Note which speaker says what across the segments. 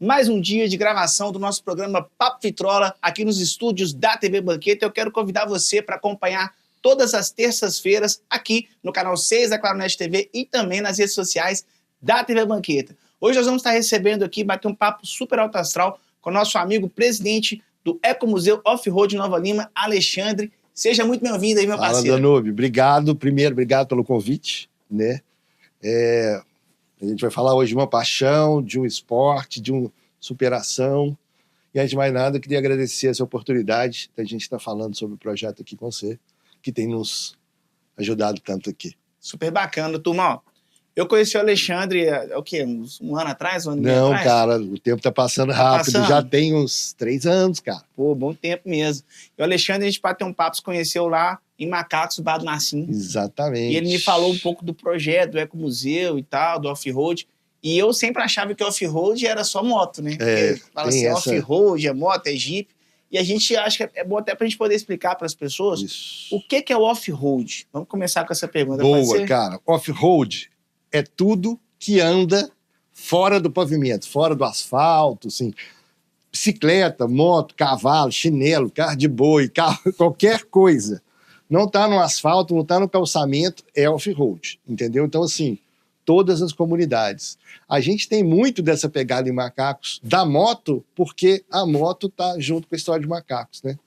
Speaker 1: mais um dia de gravação do nosso programa Papo Vitrola, aqui nos estúdios da TV Banqueta. Eu quero convidar você para acompanhar todas as terças-feiras aqui no canal 6 da Claro Net TV e também nas redes sociais da TV Banqueta. Hoje nós vamos estar recebendo aqui, bater um papo super alto astral com o nosso amigo presidente do Ecomuseu Off-Road Nova Lima, Alexandre. Seja muito bem-vindo aí, meu parceiro.
Speaker 2: Fala, Danube. Obrigado. Primeiro, obrigado pelo convite, né? A gente vai falar hoje de uma paixão, de um esporte, de uma superação. E, antes de mais nada, eu queria agradecer essa oportunidade da gente estar falando sobre o projeto aqui com você, que tem nos ajudado tanto aqui.
Speaker 1: Super bacana, turma. Eu conheci o Alexandre, o quê? Um ano atrás? Um ano
Speaker 2: Não,
Speaker 1: atrás?
Speaker 2: cara, o tempo tá passando rápido.
Speaker 1: passando?
Speaker 2: Já tem uns 3 anos, cara.
Speaker 1: Pô, bom tempo mesmo. E o Alexandre, a gente bateu um papo, se conheceu lá em Macacos, Bar do Marcinho.
Speaker 2: Exatamente.
Speaker 1: E ele me falou um pouco do projeto, do Ecomuseu e tal, do off-road. E eu sempre achava que o off-road era só moto, né? Porque fala assim, off-road, é moto, é jeep. E a gente acha que é bom até pra gente poder explicar para as pessoas o que é o off-road. Vamos começar com essa pergunta.
Speaker 2: Boa, cara. Off-road é tudo que anda fora do pavimento, fora do asfalto, assim. Bicicleta, moto, cavalo, chinelo, carro de boi, carro, qualquer coisa. Não está no asfalto, não está no calçamento, é off-road, entendeu? Então, assim, todas as comunidades. A gente tem muito dessa pegada em Macacos da moto, porque a moto está junto com a história de Macacos, né?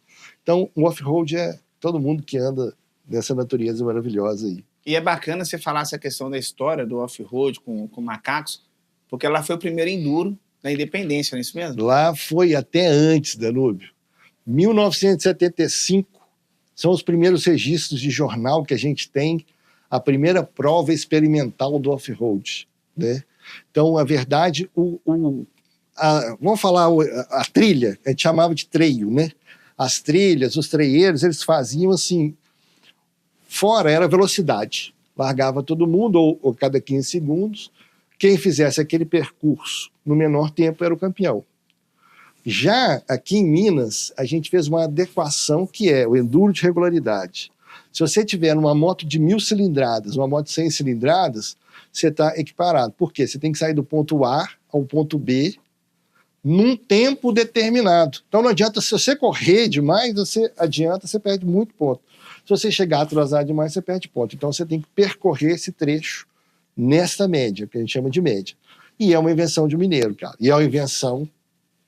Speaker 2: Então, o off-road é todo mundo que anda nessa natureza maravilhosa aí.
Speaker 1: E é bacana você falar essa questão da história do off-road com Macacos, porque lá foi o primeiro enduro da independência, não é isso mesmo?
Speaker 2: Lá foi até antes, Danúbio. 1975 são os primeiros registros de jornal que a gente tem, a primeira prova experimental do off-road, né? Então, a verdade, vamos falar a trilha, a gente chamava de trail, né? As trilhas, os traieiros, eles faziam assim, fora era velocidade, largava todo mundo, ou cada 15 segundos, quem fizesse aquele percurso no menor tempo era o campeão. Já aqui em Minas, a gente fez uma adequação que é o enduro de regularidade. Se você tiver uma moto de 1000 cilindradas, uma moto de 100 cilindradas, você está equiparado. Por quê? Você tem que sair do ponto A ao ponto B num tempo determinado. Então não adianta, se você correr demais, você adianta, você perde muito ponto. Se você chegar atrasado demais, você perde ponto. Então você tem que percorrer esse trecho nessa média, que a gente chama de média. E é uma invenção de mineiro, cara. E é uma invenção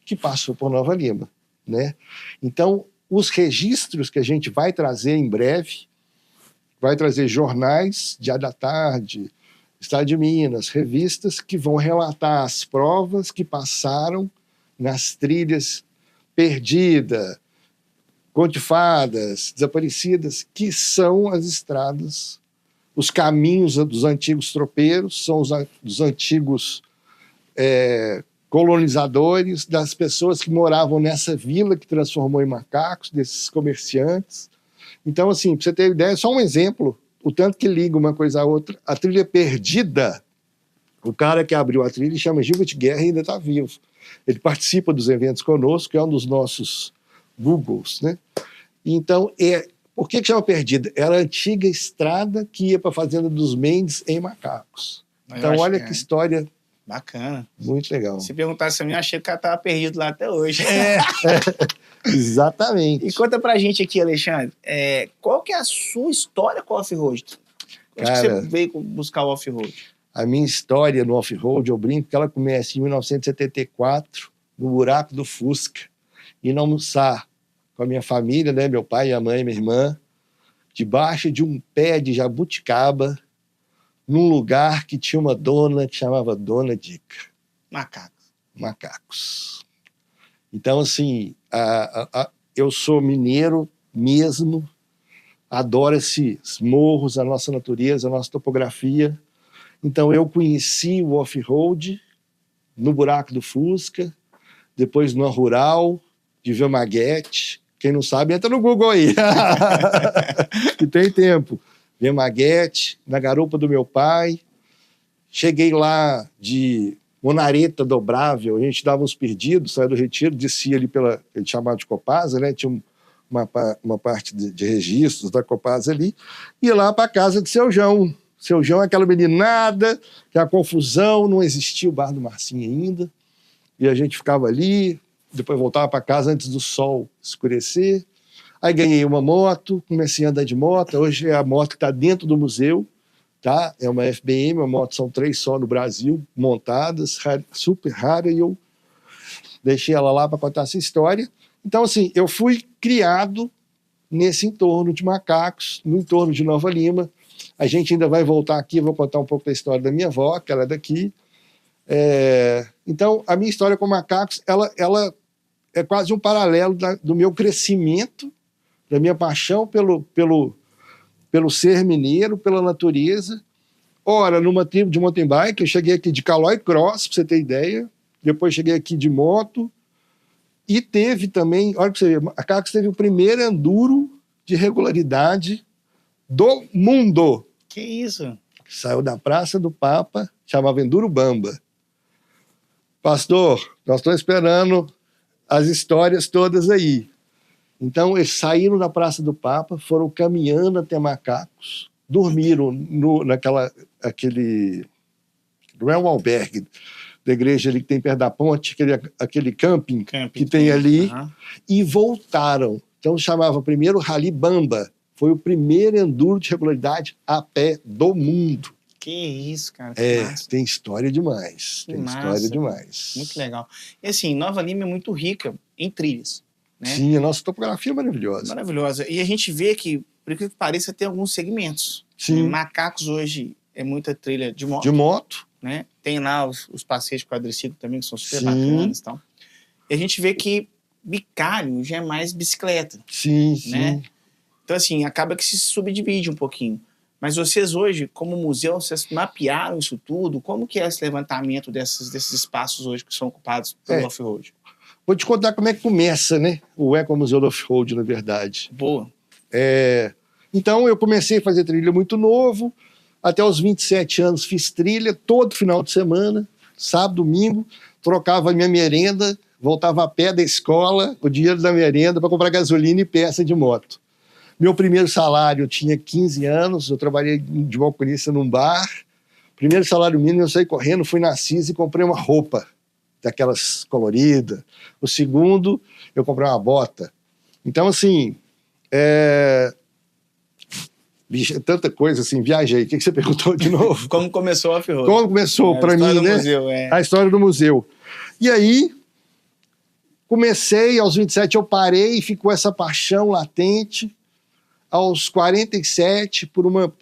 Speaker 2: que passou por Nova Lima, né? Então, os registros que a gente vai trazer em breve, vai trazer jornais, Diário da Tarde, Estado de Minas, revistas que vão relatar as provas que passaram nas trilhas Perdida, Conde de Fadas, Desaparecidas, que são as estradas, os caminhos dos antigos tropeiros, são dos antigos colonizadores, das pessoas que moravam nessa vila que transformou em Macacos, desses comerciantes. Então, assim, para você ter ideia, só um exemplo, o tanto que liga uma coisa à outra. A trilha Perdida, o cara que abriu a trilha chama Gilbert Guerra e ainda está vivo. Ele participa dos eventos conosco, é um dos nossos Googles, né? Então, por que chama Perdida? Era a antiga estrada que ia para a Fazenda dos Mendes em Macacos. Então, olha que história
Speaker 1: bacana.
Speaker 2: Muito legal.
Speaker 1: Se perguntasse a mim, eu achei que o cara estava perdido lá até hoje.
Speaker 2: Exatamente.
Speaker 1: E conta pra gente aqui, Alexandre, qual que é a sua história com o off-road? Onde que você veio buscar o off-road?
Speaker 2: A minha história no off-road, eu brinco que ela começa em 1974, no buraco do Fusca, indo almoçar com a minha família, né, meu pai, a mãe, minha irmã, debaixo de um pé de jabuticaba, num lugar que tinha uma dona que chamava Dona Dica. Macacos. Então, assim, eu sou mineiro mesmo, adoro esses morros, a nossa natureza, a nossa topografia. Então, eu conheci o off-road no buraco do Fusca, depois no Rural, de Vemaguete. Quem não sabe, entra no Google aí, que tem tempo. Vemaguete, na garupa do meu pai. Cheguei lá de monareta dobrável, a gente dava uns perdidos, saia do retiro, descia ali pela, ele chamava de Copasa, né? Tinha uma parte de registros da Copasa ali, ia lá para a casa de Seu João. Seu João é aquela meninada, que é a confusão, não existia o Bar do Marcinho ainda. e a gente ficava ali, depois voltava para casa antes do sol escurecer. Aí ganhei uma moto, comecei a andar de moto. Hoje é a moto que está dentro do museu, tá? É uma FBM, uma moto, são 3 só no Brasil, montadas, super rara, e eu deixei ela lá para contar essa história. Então, assim, eu fui criado nesse entorno de macacos, no entorno de Nova Lima. A gente ainda vai voltar aqui, vou contar um pouco da história da minha avó, que ela é daqui. Então, a minha história com macacos, ela é quase um paralelo do meu crescimento, da minha paixão pelo ser mineiro, pela natureza. Ora, numa tribo de mountain bike, eu cheguei aqui de Caloi Cross, para você ter ideia. Depois cheguei aqui de moto. E teve também, olha para você ver, Macacos teve o primeiro enduro de regularidade do mundo.
Speaker 1: Que isso?
Speaker 2: Saiu da Praça do Papa, chamava Enduro Bamba. Pastor, nós estamos esperando as histórias todas aí. Então, eles saíram da Praça do Papa, foram caminhando até Macacos, dormiram naquele... Não é um albergue da igreja ali que tem perto da ponte, aquele camping que tem ali, e voltaram. Então, chamava primeiro Rally Bamba. Foi o primeiro enduro de regularidade a pé do mundo.
Speaker 1: Que isso, cara. Que massa.
Speaker 2: Tem história demais.
Speaker 1: Que
Speaker 2: tem
Speaker 1: massa.
Speaker 2: História demais.
Speaker 1: Muito legal. E assim, Nova Lima é muito rica em trilhas, né?
Speaker 2: Sim, a nossa topografia é maravilhosa.
Speaker 1: Maravilhosa. E a gente vê que, por que pareça, tem alguns segmentos.
Speaker 2: Sim.
Speaker 1: Macacos hoje é muita trilha de moto.
Speaker 2: De moto.
Speaker 1: Né? Tem lá os passeios de quadriciclo também, que são super bacanas. Então. E a gente vê que Bicalho já é mais bicicleta.
Speaker 2: Sim,
Speaker 1: né?
Speaker 2: sim.
Speaker 1: Então, assim, acaba que se subdivide um pouquinho. Mas vocês hoje, como museu, vocês mapearam isso tudo? Como que é esse levantamento desses espaços hoje que são ocupados pelo off-road?
Speaker 2: Vou te contar como é que começa, né? O Ecomuseu do Off-Road, na verdade.
Speaker 1: Boa.
Speaker 2: Então, eu comecei a fazer trilha muito novo. Até os 27 anos fiz trilha todo final de semana, sábado, domingo, trocava a minha merenda, voltava a pé da escola, o dinheiro da merenda para comprar gasolina e peça de moto. Meu primeiro salário, eu tinha 15 anos, eu trabalhei de balconista num bar. Primeiro salário mínimo, eu saí correndo, fui na CIS e comprei uma roupa daquelas coloridas. O segundo, eu comprei uma bota. Então, assim, tanta coisa assim, viajei. O que você perguntou de novo?
Speaker 1: Como começou o off-road?
Speaker 2: Como começou para mim, né?
Speaker 1: Museu,
Speaker 2: A história do museu. E aí, comecei, aos 27 eu parei, ficou essa paixão latente. Aos 47, por uma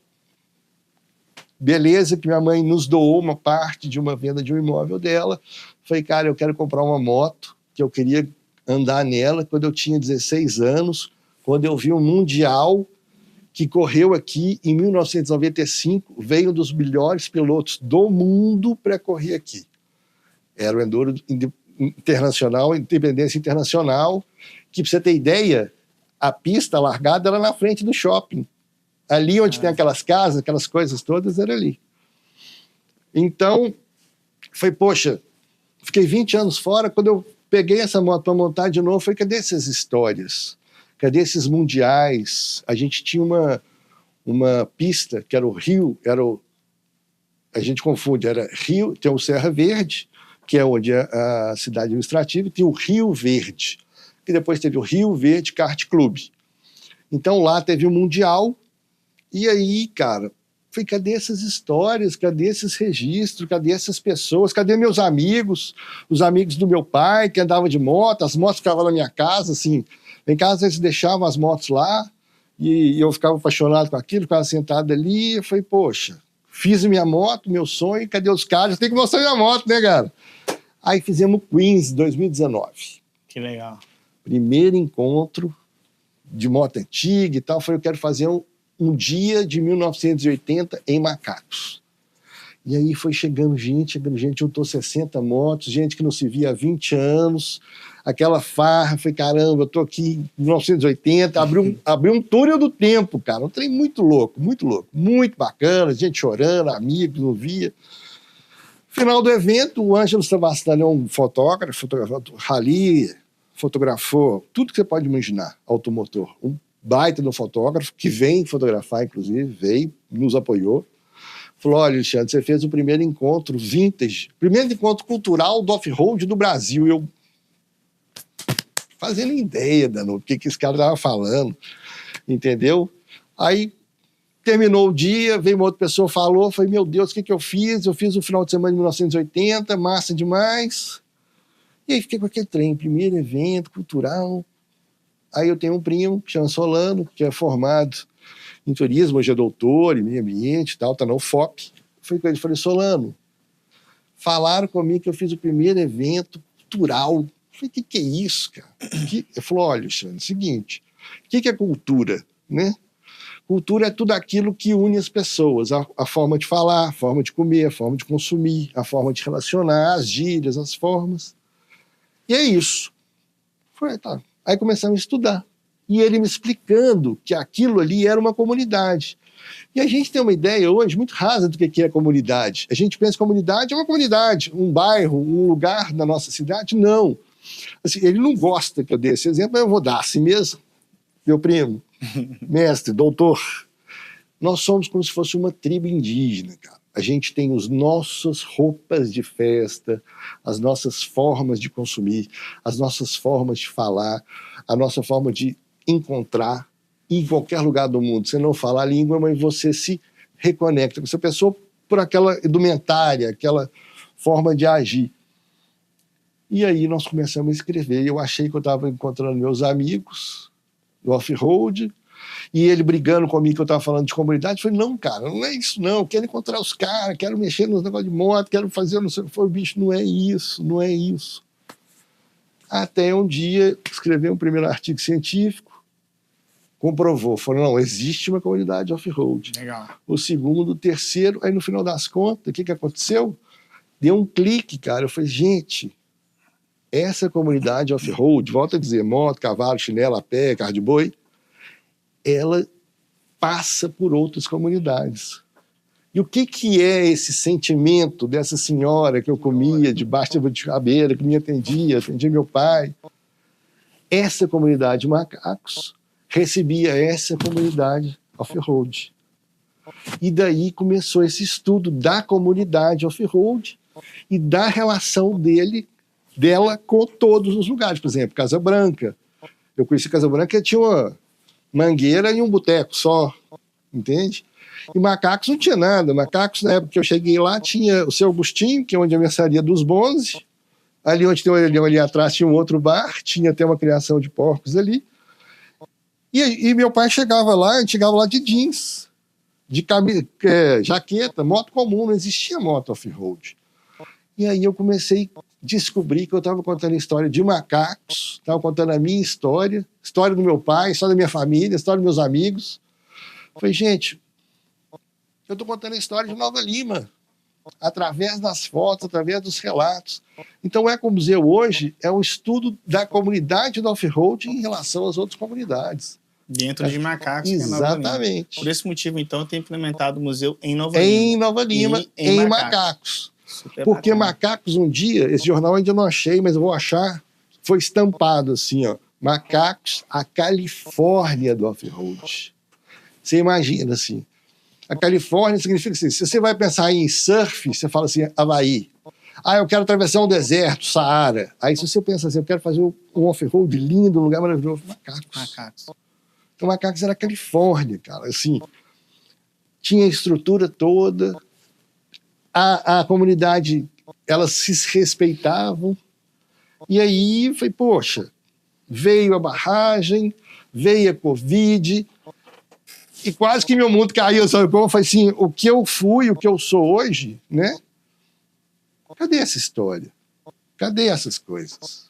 Speaker 2: beleza que minha mãe nos doou uma parte de uma venda de um imóvel dela, falei, cara, eu quero comprar uma moto, que eu queria andar nela quando eu tinha 16 anos, quando eu vi um mundial que correu aqui em 1995, veio um dos melhores pilotos do mundo para correr aqui. Era o Enduro Internacional, Independência Internacional, que, para você ter ideia, a pista largada era na frente do shopping. Ali onde tem aquelas casas, aquelas coisas todas, era ali. Então, falei, poxa, fiquei 20 anos fora, quando eu peguei essa moto para montar de novo, falei, cadê essas histórias? Cadê esses mundiais? A gente tinha uma pista, que era o Rio, a gente confunde, era Rio, tem o Serra Verde, que é onde é a cidade administrativa, e tem o Rio Verde, que depois teve o Rio Verde Kart Clube. Então lá teve o Mundial, e aí, cara, falei, cadê essas histórias, cadê esses registros, cadê essas pessoas, cadê meus amigos, os amigos do meu pai, que andavam de moto, as motos ficavam na minha casa, assim, em casa eles deixavam as motos lá, e eu ficava apaixonado com aquilo, ficava sentado ali, eu falei, poxa, fiz minha moto, meu sonho, cadê os caras? Eu tenho que mostrar minha moto, né, cara? Aí fizemos Queens 2019.
Speaker 1: Que legal.
Speaker 2: Primeiro encontro de moto antiga e tal, eu falei, eu quero fazer um dia de 1980 em Macacos. E aí foi chegando gente, juntou 60 motos, gente que não se via há 20 anos, aquela farra, falei, caramba, eu tô aqui em 1980, abri um túnel do tempo, cara, um trem muito louco, muito bacana, gente chorando, amigos, não via. Final do evento, o Ângelo Savastano é um fotógrafo, rally, fotografou tudo que você pode imaginar, automotor. Um baita de um fotógrafo, que vem fotografar, inclusive, veio, nos apoiou. Falou, olha, Alexandre, você fez o primeiro encontro vintage, primeiro encontro cultural do off-road do Brasil. Eu fazendo ideia do que esse cara estava falando, entendeu? Aí terminou o dia, veio uma outra pessoa, falou, falei, meu Deus, o que eu fiz? Eu fiz o final de semana de 1980, massa demais. E aí fiquei com aquele trem, primeiro evento cultural. Aí eu tenho um primo, que chama Solano, que é formado em turismo, hoje é doutor em meio ambiente e tal, tá na UFOP. Fui com ele, falei, Solano, falaram comigo que eu fiz o primeiro evento cultural. Falei, o que é isso, cara? Ele falou, olha, Alexandre, é o seguinte, o que é cultura, né? Cultura é tudo aquilo que une as pessoas, a forma de falar, a forma de comer, a forma de consumir, a forma de relacionar, as gírias, as formas. E é isso. Falei, tá. Aí começamos a estudar. E ele me explicando que aquilo ali era uma comunidade. E a gente tem uma ideia hoje muito rasa do que é comunidade. A gente pensa que comunidade é uma comunidade, um bairro, um lugar na nossa cidade. Não. Assim, ele não gosta que eu dê esse exemplo, mas eu vou dar assim mesmo. Meu primo, mestre, doutor, nós somos como se fosse uma tribo indígena, cara. A gente tem as nossas roupas de festa, as nossas formas de consumir, as nossas formas de falar, a nossa forma de encontrar em qualquer lugar do mundo. Você não fala a língua, mas você se reconecta com essa pessoa por aquela indumentária, aquela forma de agir. E aí nós começamos a escrever. Eu achei que eu estava encontrando meus amigos do off-road, e ele brigando comigo que eu estava falando de comunidade. Eu falei, não, cara, não é isso não, eu quero encontrar os caras, quero mexer nos negócios de moto, quero fazer, não sei o que for, bicho, não é isso, não é isso. Até um dia, escrevi um primeiro artigo científico, comprovou, falou, não, existe uma comunidade off-road.
Speaker 1: Legal.
Speaker 2: O segundo, o terceiro, aí no final das contas, o que aconteceu? Deu um clique, cara, eu falei, gente, essa comunidade off-road, volto a dizer, moto, cavalo, chinelo, a pé, carro de boi, ela passa por outras comunidades. E o que é esse sentimento dessa senhora que eu comia debaixo de cabeça, que me atendia meu pai? Essa comunidade de macacos recebia essa comunidade off-road. E daí começou esse estudo da comunidade off-road e da relação dela com todos os lugares. Por exemplo, Casa Branca. Eu conheci Casa Branca que tinha uma mangueira e um boteco só, entende? E Macacos não tinha nada. Macacos, na época que eu cheguei lá, tinha o Seu Agostinho, que é onde é a mercearia dos Bonze. Ali onde tem o orelhão ali atrás tinha um outro bar, tinha até uma criação de porcos ali. E meu pai chegava lá, a gente chegava lá de jeans, de jaqueta, moto comum, não existia moto off-road. E aí eu comecei a descobrir que eu estava contando a história de macacos, estava contando a minha história do meu pai, história da minha família, história dos meus amigos. Falei, gente, eu estou contando a história de Nova Lima, através das fotos, através dos relatos. Então, o Ecomuseu hoje é um estudo da comunidade do off-road em relação às outras comunidades.
Speaker 1: Dentro de Macacos.
Speaker 2: Exatamente.
Speaker 1: Por esse motivo, então, tem implementado o museu em Nova Lima.
Speaker 2: Em Nova Lima, em Macacos. Porque Macacos, um dia, esse jornal ainda não achei, mas eu vou achar, foi estampado assim, ó, Macacos, a Califórnia do off-road. Você imagina assim, a Califórnia significa assim, se você vai pensar em surf, você fala assim, Havaí. Ah, eu quero atravessar um deserto, Saara. Aí se você pensa assim, eu quero fazer um off-road lindo, um lugar maravilhoso, Macacos. Então Macacos era a Califórnia, cara, assim, tinha a estrutura toda, a comunidade, elas se respeitavam, e aí foi, poxa, veio a barragem, veio a Covid, e quase que meu mundo caiu, sabe como? Foi assim, o que eu fui, o que eu sou hoje, né? Cadê essa história? Cadê essas coisas?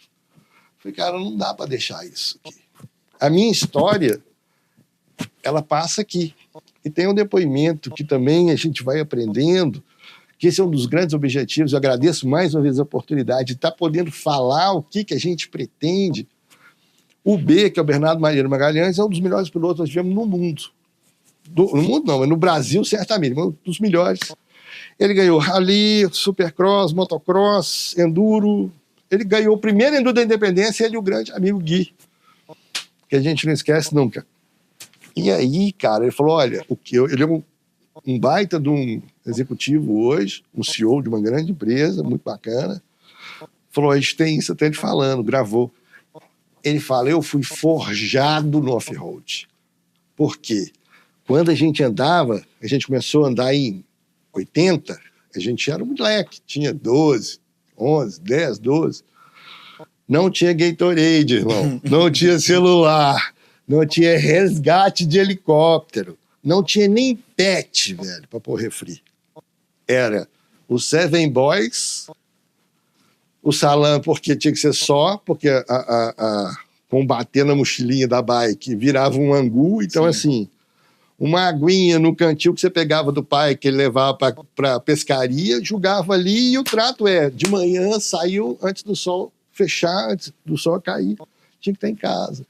Speaker 2: Falei, cara, não dá para deixar isso aqui. A minha história, ela passa aqui. E tem um depoimento que também a gente vai aprendendo, que esse é um dos grandes objetivos. Eu agradeço mais uma vez a oportunidade de estar podendo falar o que a gente pretende. O B, que é o Bernardo Malheiro Magalhães, é um dos melhores pilotos que nós tivemos no mundo. No mundo não, mas no Brasil certamente, um dos melhores. Ele ganhou rally, supercross, motocross, enduro. Ele ganhou o primeiro enduro da independência, ele e o grande amigo Gui, que a gente não esquece nunca. E aí, cara, ele falou, olha, ele é um baita de um executivo hoje, um CEO de uma grande empresa, muito bacana. Falou, a gente tem isso, até ele falando, gravou. Ele fala, eu fui forjado no off-road. Por quê? Quando a gente andava, a gente começou a andar em 80, a gente era um moleque, tinha 12, 11, 10, 12. Não tinha Gatorade, irmão. Não tinha celular. Não tinha resgate de helicóptero. Não tinha nem pet, velho, para pôr refri. Era os Seven Boys, o Salam, porque tinha que ser só, porque combater na mochilinha da bike virava um angu. Então, assim, uma aguinha no cantil que você pegava do pai, que ele levava para pescaria, jogava ali, e o trato de manhã saiu antes do sol fechar, antes do sol cair, tinha que estar em casa.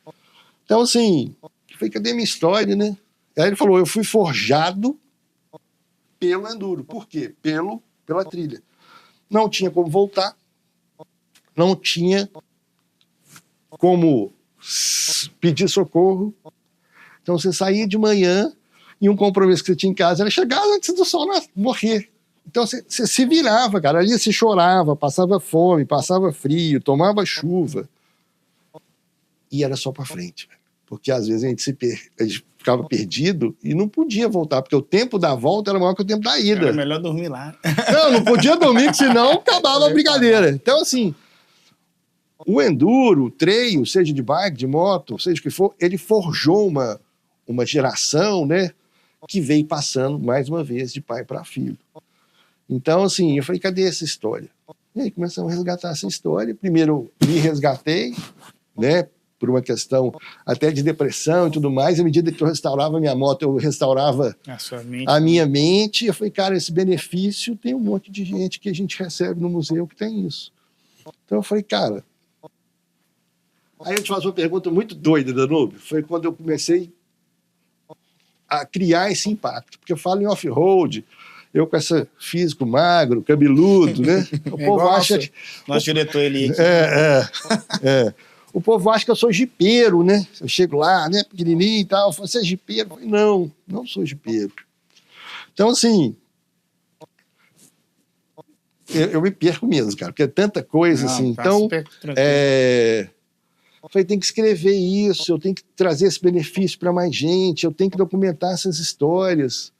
Speaker 2: Então, assim, foi cadê minha história, né? Aí ele falou, eu fui forjado pelo enduro. Por quê? Pela trilha. Não tinha como voltar, não tinha como pedir socorro. Então, você saía de manhã e um compromisso que você tinha em casa era chegar antes do sol morrer. Então, você se virava, cara. Ali você chorava, passava fome, passava frio, tomava chuva. E era só para frente, velho. Porque às vezes a gente ficava perdido e não podia voltar, porque o tempo da volta era maior que o tempo da ida.
Speaker 1: Era melhor dormir lá.
Speaker 2: Não podia dormir, que senão acabava a brincadeira. Então, assim, o enduro, o trail, seja de bike, de moto, seja o que for, ele forjou uma geração, né, que veio passando, mais uma vez, de pai para filho. Então, assim, eu falei, cadê essa história? E aí começamos a resgatar essa história. Primeiro, me resgatei, né, por uma questão até de depressão e tudo mais. À medida que eu restaurava a minha moto, eu restaurava a minha mente. Eu falei, cara, esse benefício tem um monte de gente que a gente recebe no museu que tem isso. Então eu falei, cara... Aí eu te faço uma pergunta muito doida, Danúbio. Foi quando eu comecei a criar esse impacto. Porque eu falo em off-road, eu com esse físico magro, cabeludo, né? O povo acha que...
Speaker 1: Nosso diretor, ele...
Speaker 2: O povo acha que eu sou jipeiro, né? Eu chego lá, né, pequenininho e tal, eu falo, você é jipeiro? Eu falei, não sou jipeiro. Então, assim, eu me perco mesmo, cara, porque é tanta coisa, assim.
Speaker 1: Tá
Speaker 2: então,
Speaker 1: eu
Speaker 2: falei, tem que escrever isso, eu tenho que trazer esse benefício para mais gente, eu tenho que documentar essas histórias.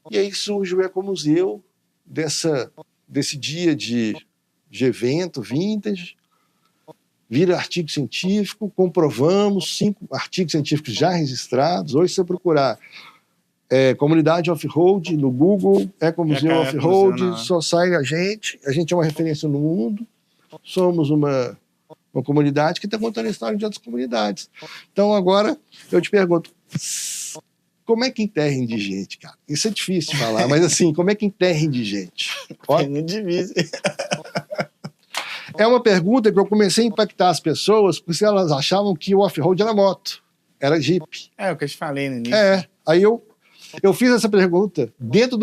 Speaker 2: E aí surge o Ecomuseu, desse dia de evento vintage, vira artigo científico, comprovamos 5 artigos científicos já registrados. Hoje, se você procurar comunidade off-road no Google, Ecomuseu Off-Road, só sai a gente é uma referência no mundo, somos uma comunidade que está contando a história de outras comunidades. Então, agora, eu te pergunto, como é que enterra indigente, cara? Isso é difícil de falar, mas assim, como é que enterra indigente?
Speaker 1: É muito difícil.
Speaker 2: É uma pergunta que eu comecei a impactar as pessoas porque elas achavam que o off-road era moto, era Jeep.
Speaker 1: É o que eu te falei no início.
Speaker 2: Aí eu fiz essa pergunta dentro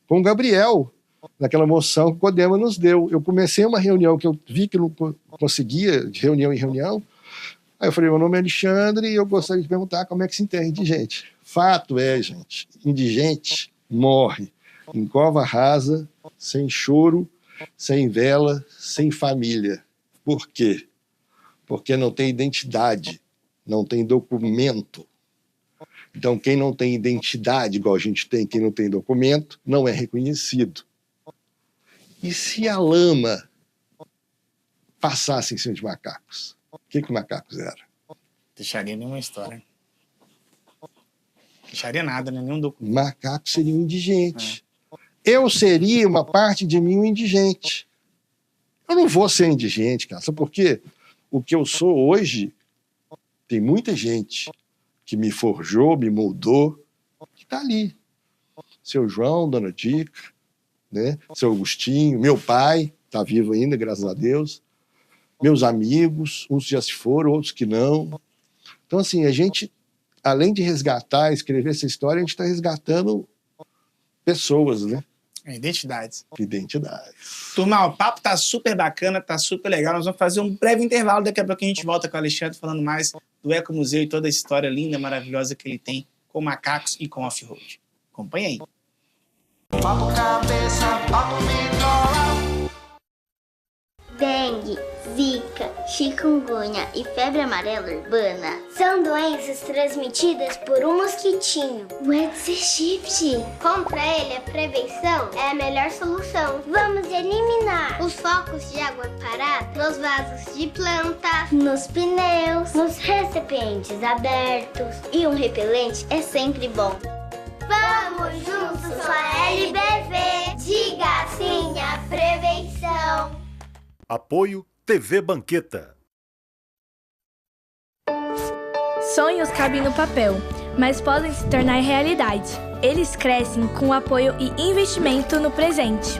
Speaker 2: com o Gabriel, naquela moção que o Codema nos deu. Eu comecei uma reunião que eu vi que não conseguia, de reunião em reunião. Aí eu falei, meu nome é Alexandre e eu gostaria de perguntar como é que se enterra indigente. Fato gente, indigente morre em cova rasa, sem choro, sem vela, sem família. Por quê? Porque não tem identidade, não tem documento. Então, quem não tem identidade, igual a gente tem, quem não tem documento, não é reconhecido. E se a lama passasse em cima de macacos? O que macacos era?
Speaker 1: Deixaria nenhuma história. Deixaria nada, né? Nenhum documento.
Speaker 2: Macaco seria um indigente. Eu seria uma parte de mim um indigente. Eu não vou ser indigente, cara. Sabe por quê? O que eu sou hoje, tem muita gente que me forjou, me moldou, que está ali. Seu João, Dona Dica, né? Seu Agostinho, meu pai, está vivo ainda, graças a Deus. Meus amigos, uns já se foram, outros que não. Então, assim, a gente, além de resgatar, escrever essa história, a gente está resgatando pessoas, né?
Speaker 1: Identidades.
Speaker 2: Identidades.
Speaker 1: Turma, o papo tá super bacana, tá super legal. Nós vamos fazer um breve intervalo, daqui a pouco a gente volta com o Alexandre falando mais do Ecomuseu e toda a história linda, maravilhosa que ele tem com macacos e com off-road. Acompanha aí.
Speaker 3: Papo cabeça, papo vitrola.
Speaker 4: Dengue, zika, chikungunya e febre amarela urbana são doenças transmitidas por um mosquitinho, o Aedes aegypti. Contra ele, a prevenção é a melhor solução. Vamos eliminar os focos de água parada nos vasos de plantas, nos pneus, nos recipientes abertos. E um repelente é sempre bom. Vamos juntos com a LBV. Diga sim à prevenção.
Speaker 5: Apoio TV Banqueta.
Speaker 6: Sonhos cabem no papel, mas podem se tornar realidade. Eles crescem com apoio e investimento no presente.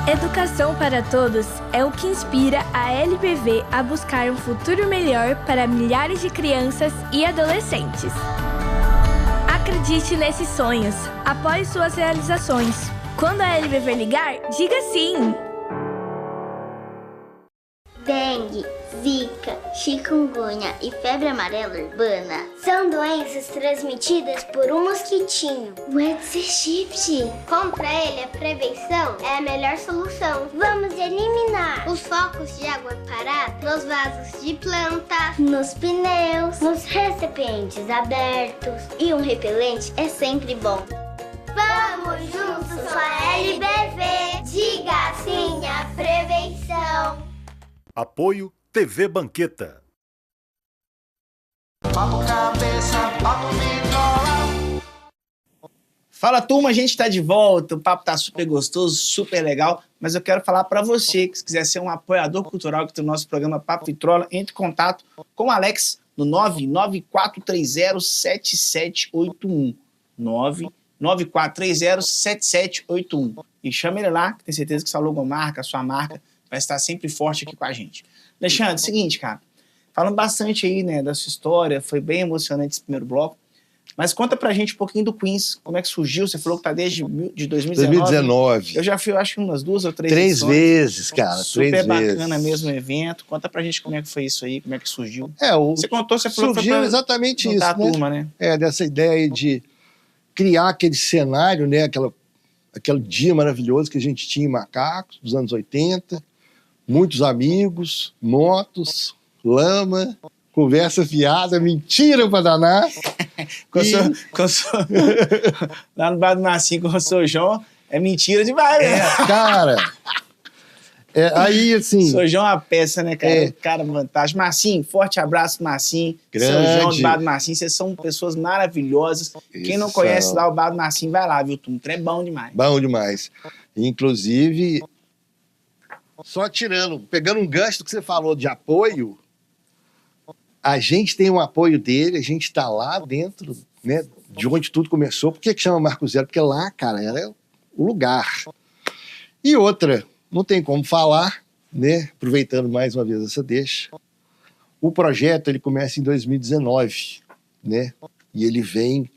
Speaker 6: Educação para todos é o que inspira a LBV a buscar um futuro melhor para milhares de crianças e adolescentes. Acredite nesses sonhos, apoie suas realizações. Quando a LBV ligar, diga sim!
Speaker 4: Dengue, zika, chikungunya e febre amarela urbana são doenças transmitidas por um mosquitinho, o Aedes aegypti. Contra ele, a prevenção é a melhor solução. Vamos eliminar os focos de água parada nos vasos de plantas, nos pneus, nos recipientes abertos. E um repelente é sempre bom. Vamos juntos com a LBV. Diga sim à prevenção.
Speaker 5: Apoio TV Banqueta.
Speaker 3: Papo cabeça, papo vitrola.
Speaker 1: Fala, turma, a gente tá de volta, o papo tá super gostoso, super legal, mas eu quero falar para você que se quiser ser um apoiador cultural aqui do nosso programa Papo Vitrola, entre em contato com o Alex no 994307781. 994307781. E chama ele lá, que tem certeza que sua logomarca, sua marca, vai estar sempre forte aqui com a gente. Alexandre, seguinte, cara, falando bastante aí, né, da sua história, foi bem emocionante esse primeiro bloco, mas conta pra gente um pouquinho do Queens, como é que surgiu, você falou que tá desde de 2019.
Speaker 2: 2019.
Speaker 1: Eu já fui, eu acho que umas 2 ou 3
Speaker 2: Três
Speaker 1: edições.
Speaker 2: vezes, cara.
Speaker 1: Super
Speaker 2: três
Speaker 1: bacana
Speaker 2: vezes.
Speaker 1: mesmo o evento. Conta pra gente como é que foi isso aí, como é que surgiu. Você falou
Speaker 2: surgiu
Speaker 1: que foi pra
Speaker 2: exatamente isso,
Speaker 1: juntar a
Speaker 2: né?
Speaker 1: turma, né?
Speaker 2: Dessa ideia de criar aquele cenário, né? Aquele dia maravilhoso que a gente tinha em Macacos, dos anos 80. Muitos amigos, motos, lama, conversa fiada, mentira pra danar.
Speaker 1: Lá no bar do Marcinho com o seu João, é mentira demais, né?
Speaker 2: Cara, aí assim...
Speaker 1: Seu João é uma peça, né, cara? Cara, vantagem. Marcinho, forte abraço, Marcinho.
Speaker 2: Grande.
Speaker 1: Seu João do bar do Marcinho, vocês são pessoas maravilhosas. Quem não conhece lá o bar do Marcinho, vai lá, viu? O trem é bom demais.
Speaker 2: Bom demais. Inclusive... Só pegando um gancho do que você falou de apoio, a gente tem um apoio dele, a gente está lá dentro, né, de onde tudo começou. Por que chama Marco Zero? Porque lá, cara, era o lugar. E outra, não tem como falar, né, aproveitando mais uma vez essa deixa, o projeto ele começa em 2019, né, e ele vem,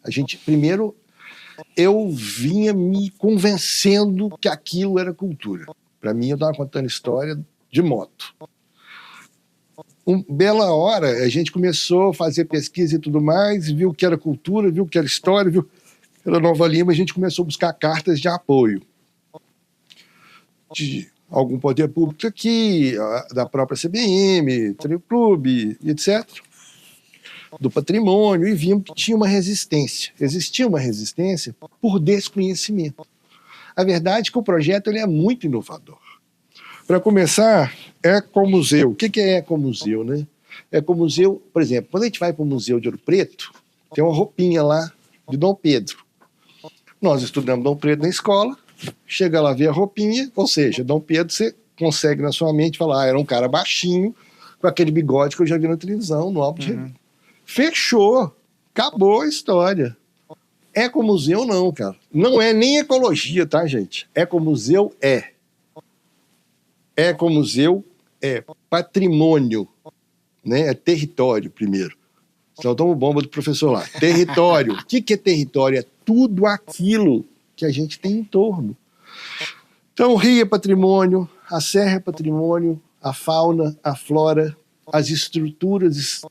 Speaker 2: primeiro, eu vinha me convencendo que aquilo era cultura. Para mim, eu estava contando história de moto. Bela hora, a gente começou a fazer pesquisa e tudo mais, viu que era cultura, viu que era história, viu que era Nova Lima, a gente começou a buscar cartas de apoio de algum poder público aqui, da própria CBM, Trio Clube, etc., do patrimônio, e vimos que tinha uma resistência. Existia uma resistência por desconhecimento. A verdade é que o projeto ele é muito inovador. Para começar, ecomuseu. O que é ecomuseu, né? Ecomuseu, por exemplo, quando a gente vai para o Museu de Ouro Preto, tem uma roupinha lá de Dom Pedro. Nós estudamos Dom Pedro na escola, chega lá ver a roupinha, ou seja, Dom Pedro você consegue na sua mente falar, era um cara baixinho, com aquele bigode que eu já vi na televisão, no álbum de... Fechou, acabou a história. Ecomuseu não, cara. Não é nem ecologia, tá, gente? Ecomuseu é. Ecomuseu é patrimônio, né? É território, primeiro. Então, toma bomba do professor lá. Território. O que é território? É tudo aquilo que a gente tem em torno. Então, o rio é patrimônio, a serra é patrimônio, a fauna, a flora, as estruturas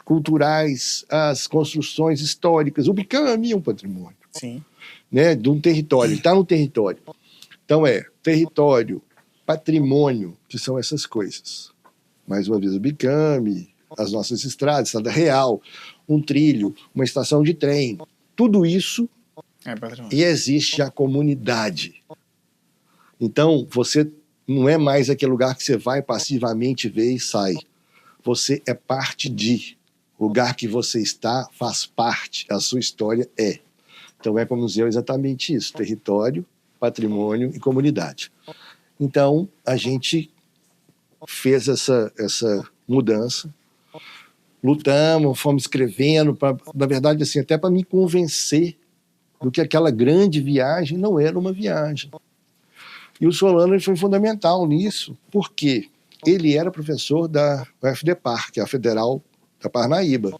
Speaker 2: culturais, as construções históricas. O Bicame é um patrimônio.
Speaker 1: Sim.
Speaker 2: né, de um território, está no território. Então território, patrimônio, que são essas coisas. Mais uma vez o Bicame, as nossas estradas, estrada real, um trilho, uma estação de trem, tudo isso, e existe a comunidade. Então, você não é mais aquele lugar que você vai passivamente ver e sai. Você é parte de. O lugar que você está faz parte, a sua história é. Então, o Ecomuseu é exatamente isso, território, patrimônio e comunidade. Então, a gente fez essa mudança, lutamos, fomos escrevendo, na verdade, assim, até para me convencer do que aquela grande viagem não era uma viagem. E o Solano foi fundamental nisso, porque ele era professor da UFDPAR, que é a Federal da Parnaíba.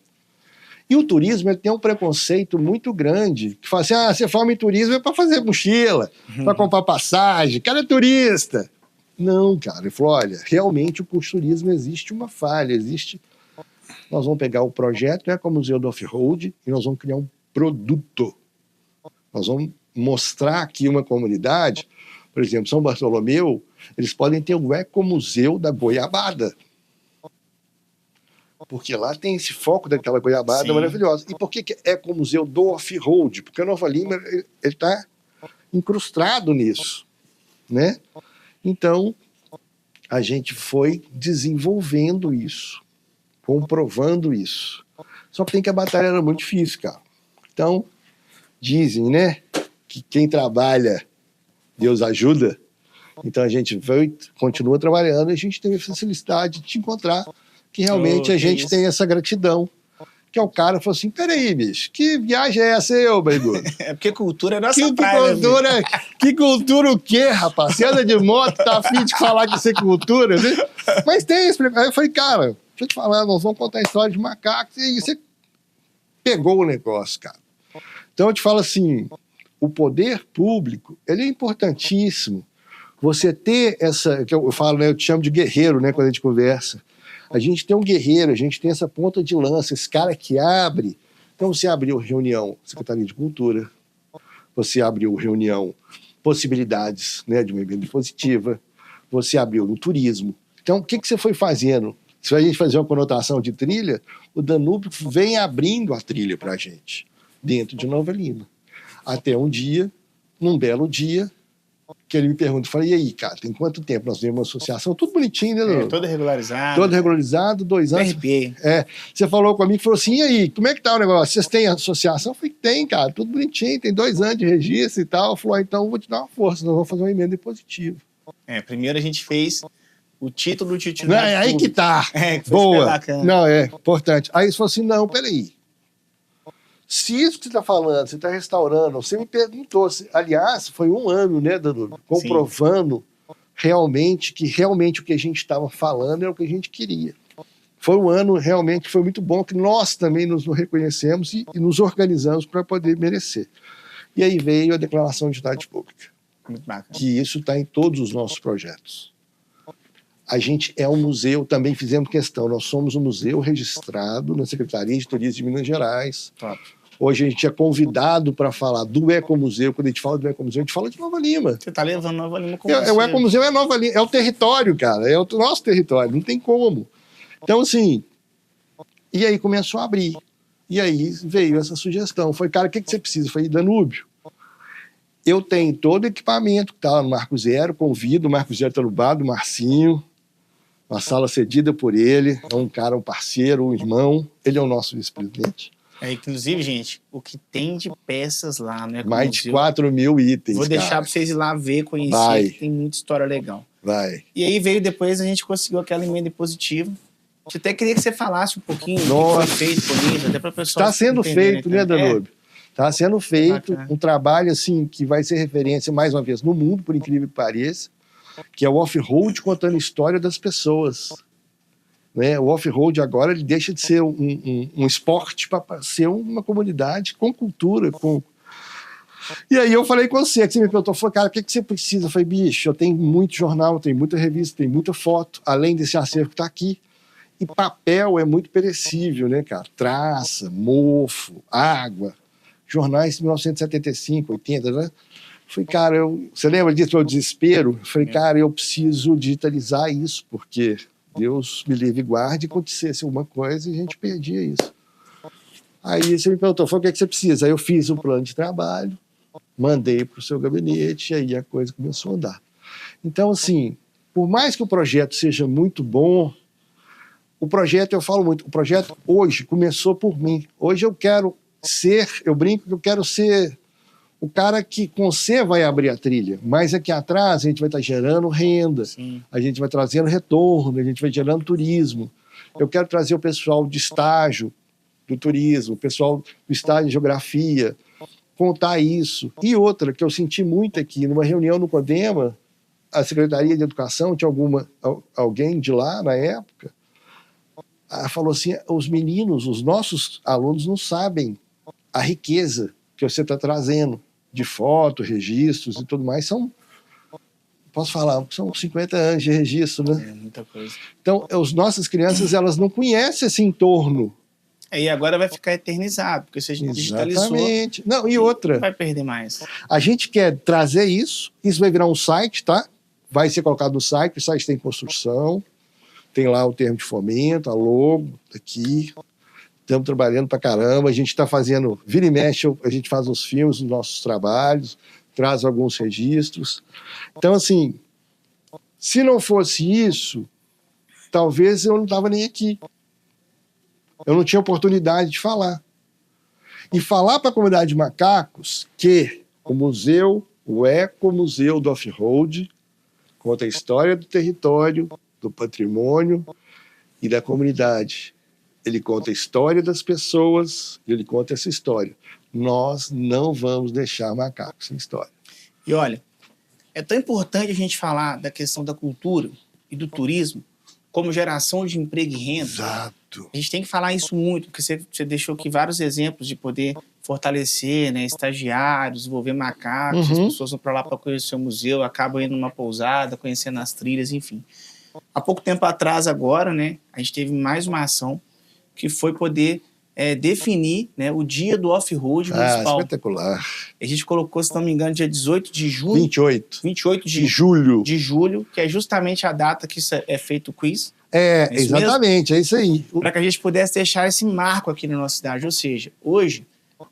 Speaker 2: E o turismo ele tem um preconceito muito grande, que fala assim, você forma em turismo é para fazer mochila, para comprar passagem, cara é turista. Não, cara, ele falou, olha, realmente o curso de turismo existe uma falha, nós vamos pegar o projeto do Ecomuseu do Off-Road e nós vamos criar um produto. Nós vamos mostrar aqui uma comunidade, por exemplo, São Bartolomeu, eles podem ter o Ecomuseu da Goiabada. Porque lá tem esse foco daquela goiabada maravilhosa. E por que é Ecomuseu do Off-Road? Porque a Nova Lima está incrustado nisso, né? Então, a gente foi desenvolvendo isso, comprovando isso. Só que a batalha era muito difícil, cara. Então, dizem, né, que quem trabalha, Deus ajuda. Então, a gente continua trabalhando e a gente teve a felicidade de te encontrar, que realmente a gente tem essa gratidão. Que é o cara falou assim, peraí, bicho, que viagem é essa, barrigudo?
Speaker 1: É porque cultura é nossa praia.
Speaker 2: Que cultura o quê, rapaz? Você anda de moto, tá afim de falar que isso é cultura, né? Mas tem explicação. Aí eu falei, cara, deixa eu te falar, nós vamos contar a história de macacos. E você pegou o negócio, cara. Então eu te falo assim, o poder público, ele é importantíssimo. Você ter essa, que eu falo, né, eu te chamo de guerreiro, né, quando a gente conversa. A gente tem um guerreiro, a gente tem essa ponta de lança, esse cara que abre. Então, você abriu reunião Secretaria de Cultura, você abriu reunião Possibilidades, né, de uma emenda positiva, você abriu no turismo. Então, o que você foi fazendo? Se a gente fazer uma conotação de trilha, o Danúbio vem abrindo a trilha para a gente, dentro de Nova Lima. Até um dia, num belo dia, que ele me pergunta, eu falei, e aí, cara, tem quanto tempo nós temos uma associação? Tudo bonitinho, né?
Speaker 1: Todo regularizado.
Speaker 2: Todo regularizado, 2 anos.
Speaker 1: RP.
Speaker 2: Você falou comigo, falou assim, e aí, como é que tá o negócio? Vocês têm associação? Eu falei, tem, cara, tudo bonitinho, tem 2 anos de registro e tal. Falou, então eu vou te dar uma força, nós vamos fazer uma emenda impositiva.
Speaker 1: Primeiro a gente fez o título de utilidade
Speaker 2: Não, aí que tá.
Speaker 1: Que foi
Speaker 2: boa.
Speaker 1: bacana.
Speaker 2: Não, importante. Aí ele falou assim, não, peraí. Se isso que você está falando, você está restaurando, você me perguntou, aliás, foi 1 ano, né, Danúbio, comprovando realmente que realmente o que a gente estava falando era o que a gente queria. Foi 1 ano realmente, foi muito bom, que nós também nos reconhecemos e nos organizamos para poder merecer. E aí veio a Declaração de Utilidade Pública.
Speaker 1: Muito bacana.
Speaker 2: Que isso está em todos os nossos projetos. A gente é um museu, também fizemos questão, nós somos um museu registrado na Secretaria de Turismo de Minas Gerais.
Speaker 1: Top.
Speaker 2: Hoje a gente é convidado para falar do Ecomuseu. Quando a gente fala do Ecomuseu, a gente fala de Nova Lima.
Speaker 1: Você está levando Nova Lima como
Speaker 2: O Ecomuseu é Nova Lima, é o território, cara, é o nosso território, não tem como. Então, assim, e aí começou a abrir. E aí veio essa sugestão. Foi, cara, o que você precisa? Eu falei, Danúbio, eu tenho todo o equipamento que está lá no Marco Zero, convido, o Marco Zero está no bar do Marcinho, uma sala cedida por ele, é um cara, um parceiro, um irmão, ele é o nosso vice-presidente.
Speaker 1: Inclusive, gente, o que tem de peças lá, né?
Speaker 2: Mais de 4 mil itens,
Speaker 1: Vou deixar para vocês ir lá ver, conhecer, tem muita história legal.
Speaker 2: Vai.
Speaker 1: E aí veio depois, a gente conseguiu aquela emenda impositiva. Eu até queria que você falasse um pouquinho
Speaker 2: Nossa.
Speaker 1: do que foi feito por isso, até para o pessoal.
Speaker 2: Está sendo feito, né, Danúbio? Está sendo feito um trabalho assim que vai ser referência, mais uma vez, no mundo, por incrível que pareça, que é o off-road contando a história das pessoas. Né? O off-road agora ele deixa de ser um esporte para ser uma comunidade com cultura. E aí eu falei com você, que você me perguntou, falou, cara, o que você precisa? Eu falei, bicho, eu tenho muito jornal, tenho muita revista, tenho muita foto, além desse acervo que está aqui. E papel é muito perecível, né, cara? Traça, mofo, água. jornais de 1975, 80, né? Falei, cara, você lembra disso, meu desespero? Falei, cara, eu preciso digitalizar isso, porque Deus me livre e guarde, acontecesse alguma coisa e a gente perdia isso. Aí você me perguntou, o que é que você precisa? Aí eu fiz um plano de trabalho, mandei para o seu gabinete, e aí a coisa começou a andar. Então, assim, por mais que o projeto seja muito bom, o projeto, eu falo muito, o projeto hoje começou por mim. Hoje eu quero ser, eu brinco que eu quero ser o cara que com você vai abrir a trilha, mas aqui atrás a gente vai estar gerando renda,
Speaker 1: Sim.
Speaker 2: a gente vai trazendo retorno, a gente vai gerando turismo. Eu quero trazer o pessoal de estágio do turismo, o pessoal do estágio de geografia, contar isso. E outra que eu senti muito aqui, numa reunião no CODEMA, a Secretaria de Educação, tinha alguém de lá na época, falou assim, os meninos, os nossos alunos não sabem a riqueza que você está trazendo de fotos, registros e tudo mais. Posso falar, são 50 anos de registro, né?
Speaker 1: É muita coisa.
Speaker 2: Então, as nossas crianças, elas não conhecem esse entorno.
Speaker 1: E agora vai ficar eternizado, porque se a gente digitalizou,
Speaker 2: Exatamente. Não, e outra,
Speaker 1: não vai perder mais.
Speaker 2: a gente quer trazer isso vai virar um site, tá? Vai ser colocado no site, o site tem construção, tem lá o termo de fomento, a logo, aqui. Estamos trabalhando pra caramba, a gente está fazendo, vira e mexe, a gente faz uns filmes dos nossos trabalhos, traz alguns registros. Então, assim, se não fosse isso, talvez eu não estava nem aqui. Eu não tinha oportunidade de falar. E falar para a comunidade de macacos que o museu, o Ecomuseu do Off-Road, conta a história do território, do patrimônio e da comunidade. Ele conta a história das pessoas, ele conta essa história. Nós não vamos deixar macacos sem história.
Speaker 1: E olha, é tão importante a gente falar da questão da cultura e do turismo como geração de emprego e renda.
Speaker 2: Exato.
Speaker 1: A gente tem que falar isso muito, porque você deixou aqui vários exemplos de poder fortalecer, né, estagiários, desenvolver macacos, as pessoas vão para lá para conhecer o museu, acabam indo numa pousada, conhecendo as trilhas, enfim. Há pouco tempo atrás agora, né, a gente teve mais uma ação que foi poder definir, né, o dia do off-road municipal.
Speaker 2: Espetacular.
Speaker 1: A gente colocou, se não me engano, dia 18 de julho.
Speaker 2: 28
Speaker 1: de
Speaker 2: julho.
Speaker 1: De julho, que é justamente a data que é feito o quiz.
Speaker 2: É,
Speaker 1: isso
Speaker 2: exatamente, é isso aí.
Speaker 1: Para que a gente pudesse deixar esse marco aqui na nossa cidade. Ou seja, hoje,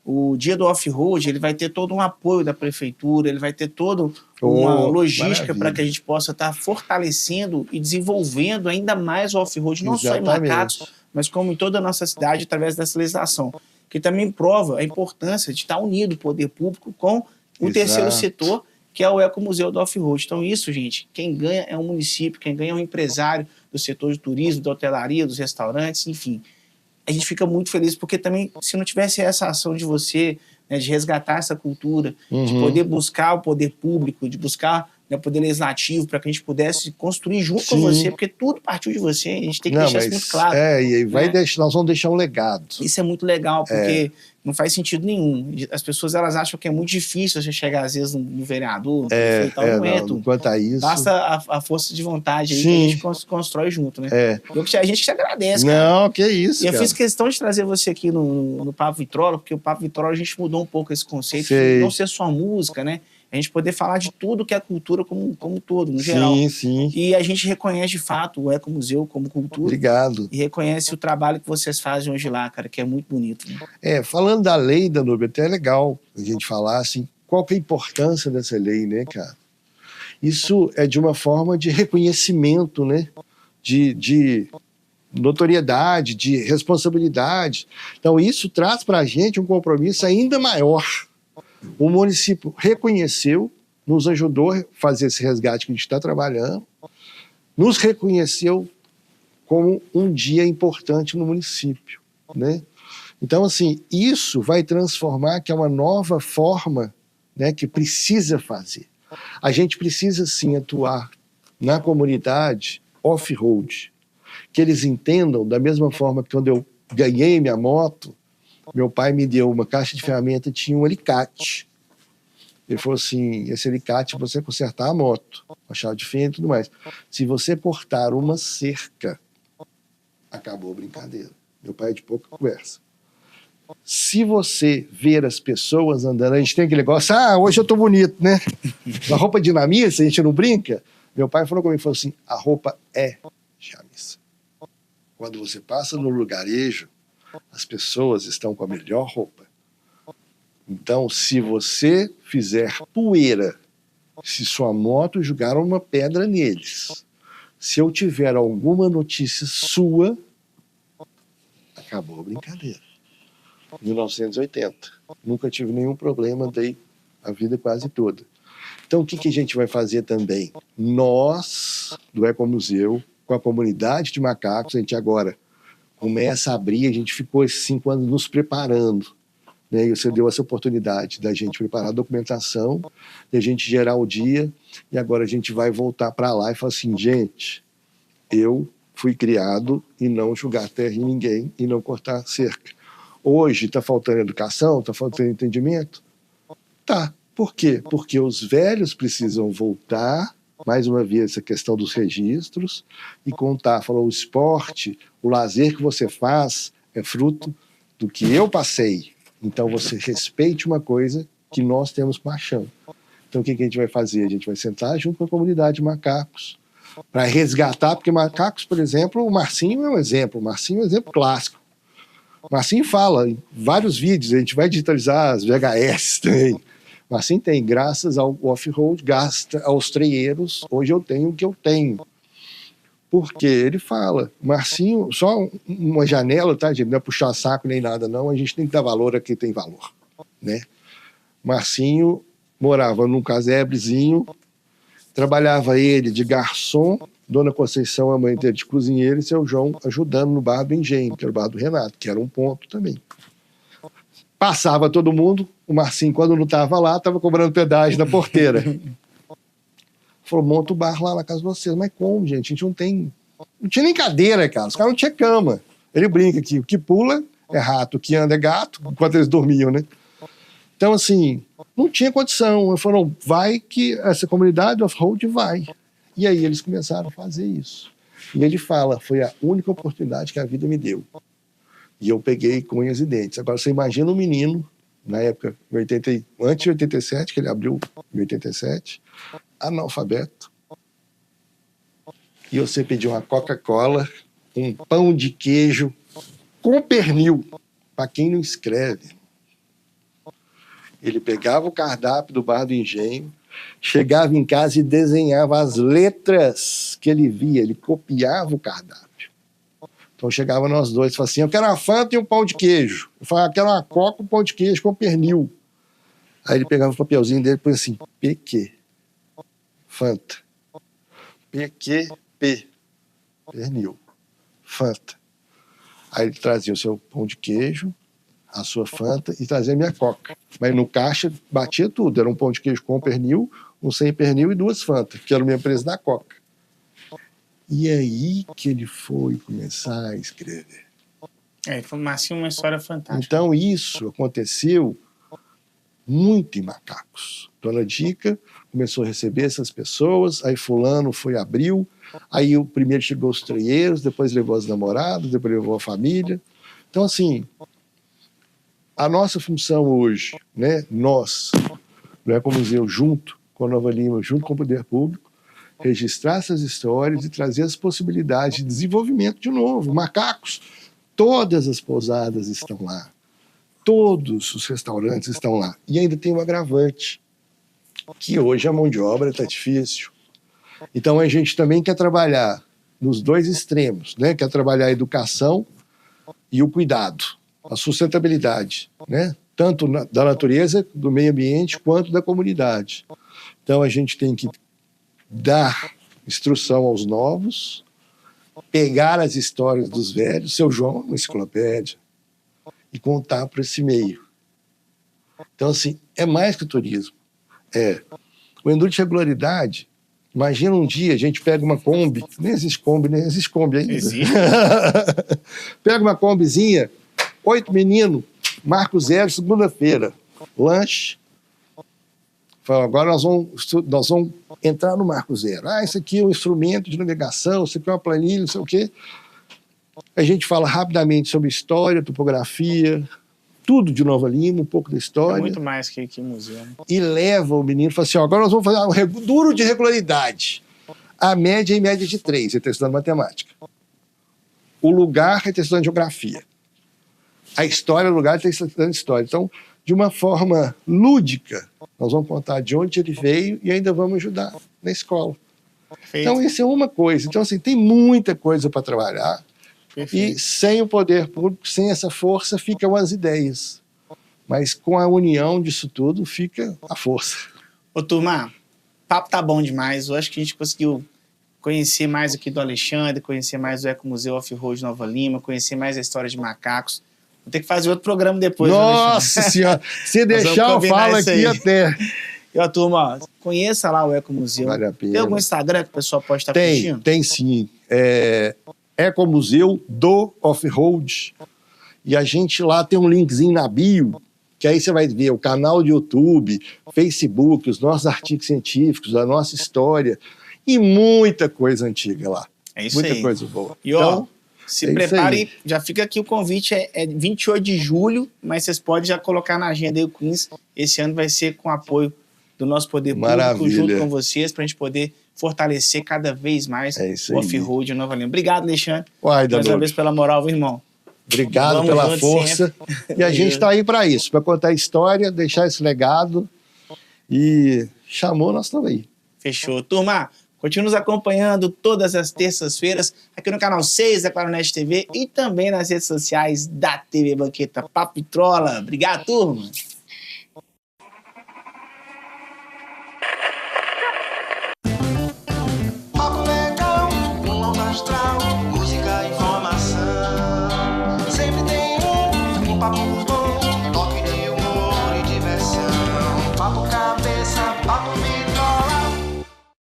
Speaker 1: o dia do off-road, ele vai ter todo um apoio da prefeitura, ele vai ter toda uma logística para que a gente possa estar fortalecendo e desenvolvendo ainda mais o off-road, não só em Macacos, mas como em toda a nossa cidade, através dessa legislação, que também prova a importância de estar unido o poder público com o terceiro setor, que é o Ecomuseu do Off-Road. Então isso, gente, quem ganha é o município, quem ganha é o empresário do setor de turismo, da hotelaria, dos restaurantes, enfim. A gente fica muito feliz, porque também, se não tivesse essa ação de você, né, de resgatar essa cultura, de poder buscar o poder público, de buscar, né, o poder legislativo, para que a gente pudesse construir junto com você, porque tudo partiu de você, a gente tem que deixar isso muito claro.
Speaker 2: E vai
Speaker 1: né?
Speaker 2: nós vamos deixar um legado.
Speaker 1: Isso é muito legal, porque não faz sentido nenhum. As pessoas, elas acham que é muito difícil você chegar, às vezes, no vereador, no prefeito, tal, não é tudo.
Speaker 2: Quanto a isso...
Speaker 1: Basta a força de vontade aí que a gente constrói junto, né? A gente te agradece, cara.
Speaker 2: Não, que isso,
Speaker 1: E eu fiz questão de trazer você aqui no Papo Vitrola, porque o Papo Vitrola a gente mudou um pouco esse conceito, de não ser só música, né? A gente poder falar de tudo que é cultura como um todo, no geral.
Speaker 2: Sim.
Speaker 1: E a gente reconhece, de fato, o Ecomuseu como cultura.
Speaker 2: Obrigado.
Speaker 1: E reconhece o trabalho que vocês fazem hoje lá, cara, que é muito bonito. Né?
Speaker 2: Falando da lei, Danúbio, até é legal a gente falar, assim, qual que é a importância dessa lei, né, cara? Isso é de uma forma de reconhecimento, né? De notoriedade, de responsabilidade. Então, isso traz para a gente um compromisso ainda maior. O município reconheceu, nos ajudou a fazer esse resgate que a gente está trabalhando, nos reconheceu como um dia importante no município, né? Então, assim, isso vai transformar, que é uma nova forma, né, que precisa fazer. A gente precisa, sim, atuar na comunidade off-road, que eles entendam, da mesma forma que quando eu ganhei minha moto, meu pai me deu uma caixa de ferramenta e tinha um alicate. Ele falou assim, esse alicate é você consertar a moto, a chave de fenda e tudo mais. Se você cortar uma cerca, acabou a brincadeira. Meu pai é de pouca conversa. Se você ver as pessoas andando, a gente tem aquele negócio, hoje eu tô bonito, né? A roupa dinamita, a gente não brinca. Meu pai falou comigo, falou assim, a roupa é chamisa. Quando você passa no lugarejo, as pessoas estão com a melhor roupa. Então, se você fizer poeira, se sua moto jogar uma pedra neles, se eu tiver alguma notícia sua, acabou a brincadeira. 1980. Nunca tive nenhum problema, andei a vida quase toda. Então, o que a gente vai fazer também? Nós, do Ecomuseu, com a comunidade de macacos, a gente agora começa a abrir, a gente ficou esses 5 anos nos preparando, né? E você deu essa oportunidade da gente preparar a documentação, de a gente gerar o dia, e agora a gente vai voltar para lá e falar assim, gente, eu fui criado e não jogar terra em ninguém e não cortar cerca. Hoje está faltando educação, está faltando entendimento? Tá. Por quê? Porque os velhos precisam voltar, mais uma vez, essa questão dos registros, e contar, falou, o esporte, o lazer que você faz é fruto do que eu passei. Então você respeite uma coisa que nós temos paixão. Então o que a gente vai fazer? A gente vai sentar junto com a comunidade de macacos para resgatar, porque macacos, por exemplo, o Marcinho é um exemplo, clássico. O Marcinho fala em vários vídeos, a gente vai digitalizar as VHS também. Marcinho tem, graças ao off-road, graças aos treieiros, hoje eu tenho o que eu tenho. Porque ele fala, Marcinho, só uma janela, tá, gente? Não é puxar saco nem nada, não. A gente tem que dar valor a quem tem valor, né? Marcinho morava num casebrezinho, trabalhava ele de garçom, Dona Conceição, a mãe dele, de cozinheiro, e seu João ajudando no bar do Engenho, que era o bar do Renato, que era um ponto também. Passava todo mundo, o Marcinho, quando não estava lá, estava cobrando pedágio na porteira. Falou, monta o bar lá na casa de vocês. Mas como, gente? A gente não tem... Não tinha nem cadeira, cara. Os caras não tinham cama. Ele brinca que o que pula é rato, o que anda é gato, enquanto eles dormiam, né? Então, assim, não tinha condição. Eu falei, vai que essa comunidade off-road vai. E aí eles começaram a fazer isso. E ele fala, foi a única oportunidade que a vida me deu. E eu peguei com unhas e dentes. Agora, você imagina um menino, na época, antes de 87, que ele abriu em 87, analfabeto, e você pediu uma Coca-Cola, um pão de queijo com pernil, para quem não escreve. Ele pegava o cardápio do Bar do Engenho, chegava em casa e desenhava as letras que ele via, ele copiava o cardápio. Então chegava nós dois e falava assim, eu quero uma Fanta e um pão de queijo. Eu falava, eu quero uma Coca, um pão de queijo com pernil. Aí ele pegava o papelzinho dele e põe assim, PQ, Fanta. PQP, pernil, Fanta. Aí ele trazia o seu pão de queijo, a sua Fanta e trazia a minha Coca. Mas no caixa batia tudo, era um pão de queijo com pernil, um sem pernil e 2 Fanta, que era o meu preço da Coca. E aí que ele foi começar a escrever.
Speaker 1: Foi uma história fantástica.
Speaker 2: Então isso aconteceu muito em Macacos. Dona Dica começou a receber essas pessoas, aí fulano abriu, aí o primeiro chegou os treieiros, depois levou as namoradas, depois levou a família. Então, assim, a nossa função hoje, né, nós, do Ecomuseu, junto com a Nova Lima, junto com o Poder Público, registrar essas histórias e trazer as possibilidades de desenvolvimento de novo. Macacos, todas as pousadas estão lá, todos os restaurantes estão lá. E ainda tem um agravante, que hoje a mão de obra está difícil. Então a gente também quer trabalhar nos dois extremos, né? Quer trabalhar a educação e o cuidado, a sustentabilidade, né? Tanto da natureza, do meio ambiente, quanto da comunidade. Então a gente tem que dar instrução aos novos, pegar as histórias dos velhos, seu João, uma enciclopédia, e contar para esse meio. Então, assim, é mais que o turismo. O enduro de regularidade, imagina um dia, a gente pega uma Kombi, nem existe Kombi ainda.
Speaker 1: Existe.
Speaker 2: Pega uma Kombizinha, 8 meninos, Marco Zero, segunda-feira, lanche. Fala, agora nós vamos entrar no Marco Zero. Isso aqui é um instrumento de navegação, isso aqui é uma planilha, não sei o quê. A gente fala rapidamente sobre história, topografia, tudo de Nova Lima, um pouco da
Speaker 1: É
Speaker 2: história.
Speaker 1: muito mais que museu. Né?
Speaker 2: E leva o menino e fala assim, ó, agora nós vamos fazer um duro de regularidade. A média é em média de 3, ele está estudando matemática. O lugar ele está estudando geografia. A história, o lugar ele está estudando história. Então, de uma forma lúdica, nós vamos contar de onde ele veio e ainda vamos ajudar na escola.
Speaker 1: Perfeito.
Speaker 2: Então, isso é uma coisa. Então, assim, tem muita coisa para trabalhar.
Speaker 1: Perfeito.
Speaker 2: E sem o poder público, sem essa força, ficam as ideias. Mas com a união disso tudo, fica a força.
Speaker 1: Ô, turma, o papo tá bom demais. Eu acho que a gente conseguiu conhecer mais aqui do Alexandre, conhecer mais do Ecomuseu Off-Road Nova Lima, conhecer mais a história de macacos. Vou ter que fazer outro programa depois.
Speaker 2: Nossa Senhora! Se
Speaker 1: Nós vamos
Speaker 2: deixar, eu
Speaker 1: combinar
Speaker 2: falo
Speaker 1: isso
Speaker 2: aqui
Speaker 1: aí.
Speaker 2: até.
Speaker 1: E, ó, turma, ó, conheça lá o Ecomuseu.
Speaker 2: Vale a pena.
Speaker 1: Tem algum Instagram que o pessoal pode estar
Speaker 2: Tem,
Speaker 1: curtindo?
Speaker 2: tem sim. Ecomuseu do Off-Road. E a gente lá tem um linkzinho na bio, que aí você vai ver o canal de YouTube, Facebook, os nossos artigos científicos, a nossa história e muita coisa antiga lá.
Speaker 1: É isso
Speaker 2: Muita
Speaker 1: aí.
Speaker 2: coisa boa.
Speaker 1: E, ó,
Speaker 2: Então,
Speaker 1: se
Speaker 2: é isso
Speaker 1: prepare,
Speaker 2: aí.
Speaker 1: já fica aqui o convite, é 28 de julho, mas vocês podem já colocar na agenda aí o Queens. Esse ano vai ser com apoio do nosso poder público,
Speaker 2: Maravilha.
Speaker 1: junto com vocês, para a gente poder fortalecer cada vez mais
Speaker 2: É isso
Speaker 1: o
Speaker 2: aí.
Speaker 1: Off-Road em Nova Lima. Obrigado, Alexandre,
Speaker 2: Uai,
Speaker 1: mais uma
Speaker 2: Danilo,
Speaker 1: vez pela moral, viu, irmão?
Speaker 2: obrigado
Speaker 1: Vamos
Speaker 2: pela
Speaker 1: junto
Speaker 2: força. E a gente está aí para isso, para contar a história, deixar esse legado. E chamou, nós estamos aí.
Speaker 1: Fechou. Turma, continue nos acompanhando todas as terças-feiras aqui no canal 6 da Claronete TV e também nas redes sociais da TV Banqueta Papo Vitrola. Obrigado, turma.
Speaker 3: Papo legal, um astral.